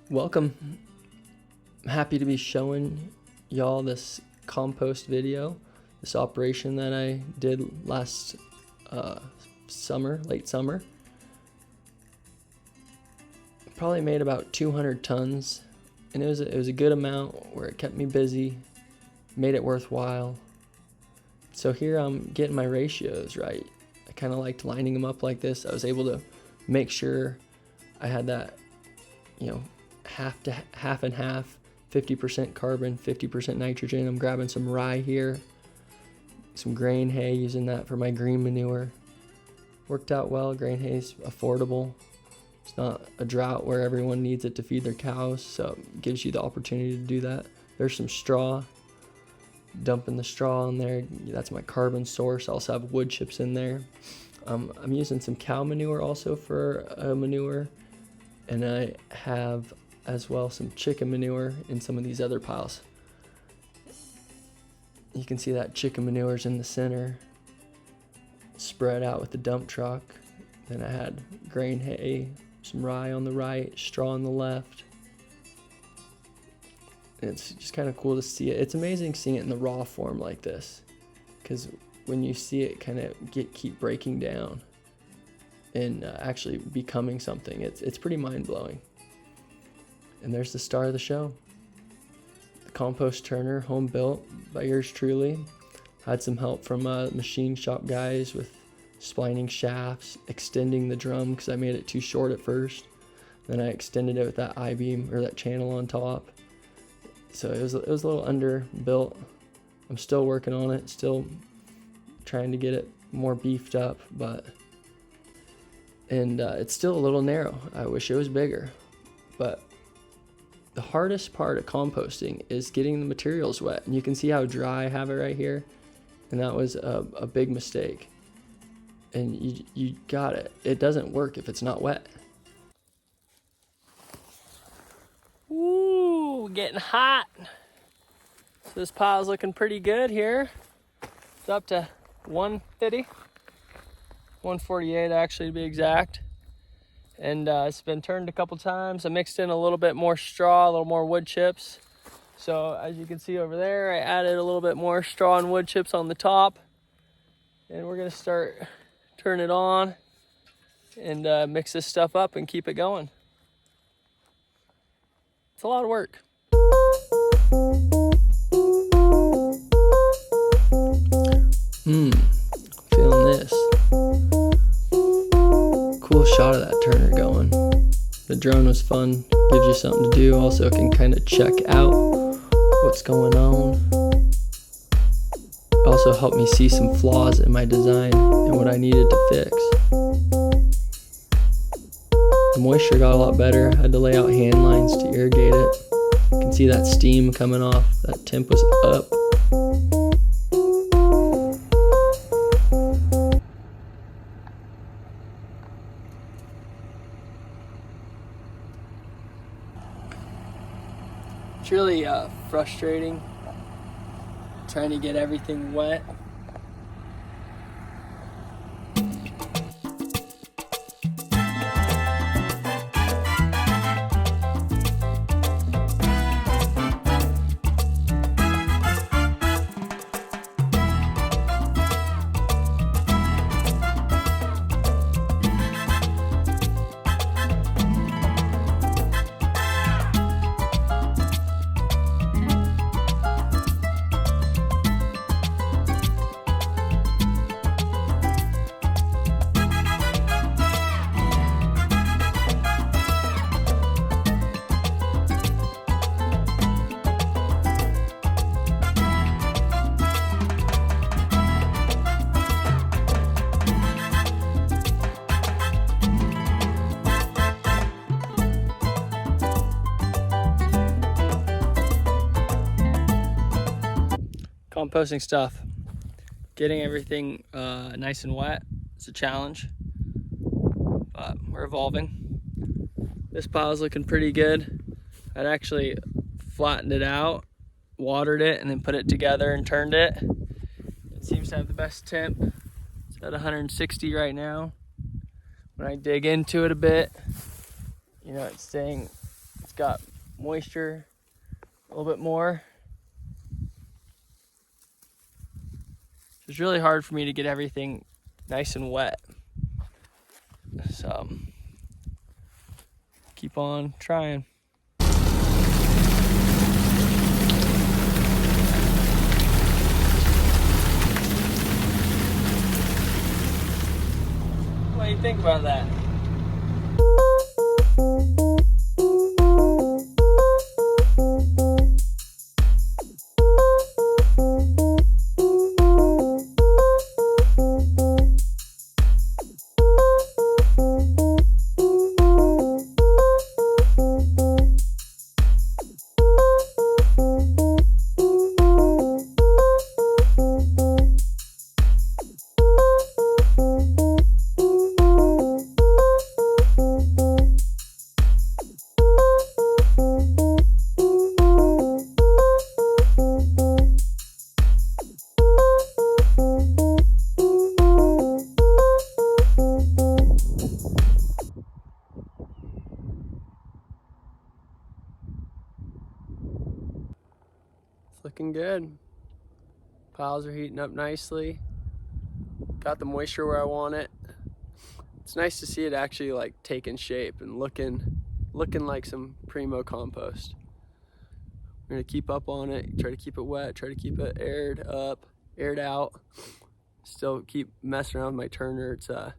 Welcome. I'm happy to be showing y'all this compost video, this operation that I did last late summer. Probably made about 200 tons, and it was a good amount where it kept me busy, made it worthwhile. So here I'm getting my ratios right. I kind of liked lining them up like this. I was able to make sure I had that, half and half, 50% carbon, 50% nitrogen. I'm grabbing some rye here, some grain hay, using that for my green manure. Worked out well. Grain hay's affordable. It's not a drought where everyone needs it to feed their cows, so it gives you the opportunity to do that. There's some straw. Dumping the straw in there, that's my carbon source. I also have wood chips in there. I'm using some cow manure also for manure, and I have as well some chicken manure in some of these other piles. You can see that chicken manure's in the center, spread out with the dump truck. Then I had grain hay, some rye on the right, straw on the left. And it's just kind of cool to see it. It's amazing seeing it in the raw form like this, because when you see it kind of keep breaking down and actually becoming something, it's pretty mind-blowing. And there's the star of the show. The compost turner, home built by yours truly. Had some help from machine shop guys with splining shafts, extending the drum because I made it too short at first. Then I extended it with that I-beam or that channel on top. So it was a little underbuilt. I'm still working on it, still trying to get it more beefed up, and it's still a little narrow. I wish it was bigger, but the hardest part of composting is getting the materials wet. And you can see how dry I have it right here, and that was a big mistake. And you got it. It doesn't work if it's not wet. Ooh, getting hot. So this pile's looking pretty good here. It's up to 150, 148 actually to be exact. And it's been turned a couple times. I mixed in a little bit more straw, a little more wood chips. So as you can see over there, I added a little bit more straw and wood chips on the top. And we're gonna start turning it on and mix this stuff up and keep it going. It's a lot of work. Feeling this. Cool shot of that turner going. The drone was fun, gives you something to do. Also can kind of check out what's going on. Also helped me see some flaws in my design and what I needed to fix. The moisture got a lot better. I had to lay out hand lines to irrigate it. You can see that steam coming off. That temp was up. It's really frustrating trying to get everything wet. Composting stuff, getting everything nice and wet is a challenge, but we're evolving. This pile's looking pretty good. I'd actually flattened it out, watered it, and then put it together and turned it. It seems to have the best temp. It's at 160 right now. When I dig into it a bit, it's it's got moisture a little bit more. It's really hard for me to get everything nice and wet. So keep on trying. What do you think about that? Looking good. Piles are heating up nicely. Got the moisture where I want it. It's nice to see it actually like taking shape and looking like some primo compost. We're gonna keep up on it, try to keep it wet, try to keep it aired out. Still keep messing around with my turner. It's a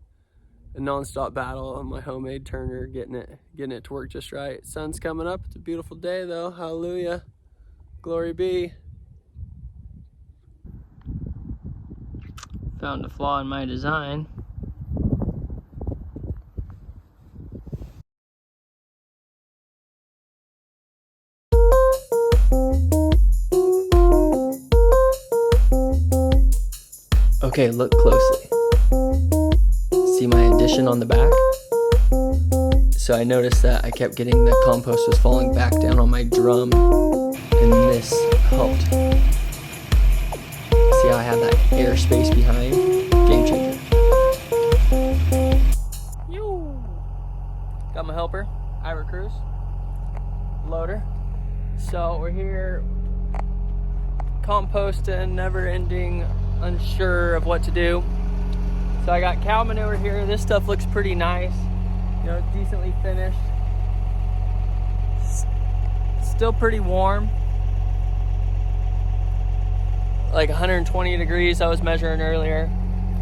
non-stop battle on my homemade turner, getting it to work just right. Sun's coming up. It's a beautiful day though. Hallelujah. Glory be. Found a flaw in my design. Okay, look closely. See my addition on the back? So I noticed that I kept getting the compost was falling back down on my drum, and this helped. See how I have that air space behind? Game changer. Got my helper, Ira Cruz, loader. So we're here composting, never ending, unsure of what to do. So I got cow manure here. This stuff looks pretty nice, you know, decently finished. Still pretty warm, like 120 degrees I was measuring earlier.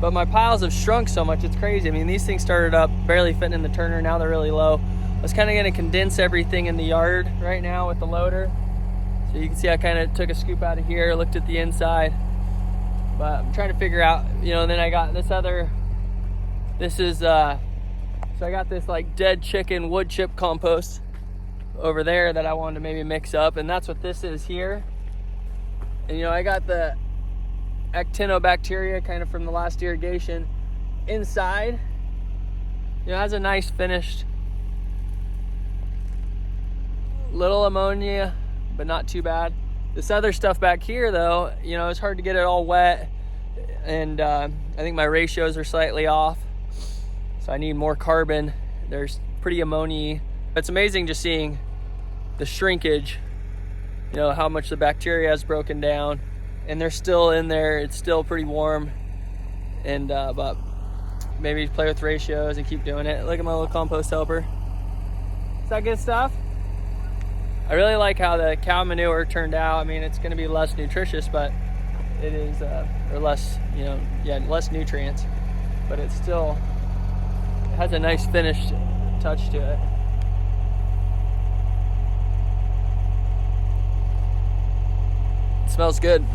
But my piles have shrunk so much, it's crazy. I mean, these things started up barely fitting in the turner, now they're really low. I was kind of gonna condense everything in the yard right now with the loader. So you can see I kind of took a scoop out of here, looked at the inside. But I'm trying to figure out, you know, and then I got so I got this like dead chicken wood chip compost over there that I wanted to maybe mix up, and that's what this is here. And you know, I got the actinobacteria kind of from the last irrigation inside. You know, it has a nice finished, little ammonia, but not too bad. This other stuff back here though, you know, it's hard to get it all wet, and I think my ratios are slightly off, so I need more carbon. There's pretty ammonia. It's amazing just seeing the shrinkage, you know, how much the bacteria has broken down, and they're still in there. It's still pretty warm, and but maybe play with ratios and keep doing it. Look at my little compost helper. Is that good stuff? I really like how the cow manure turned out. I mean, it's going to be less nutritious, but it is, or less, you know, yeah, less nutrients, but it still has a nice finished touch to it. It smells good.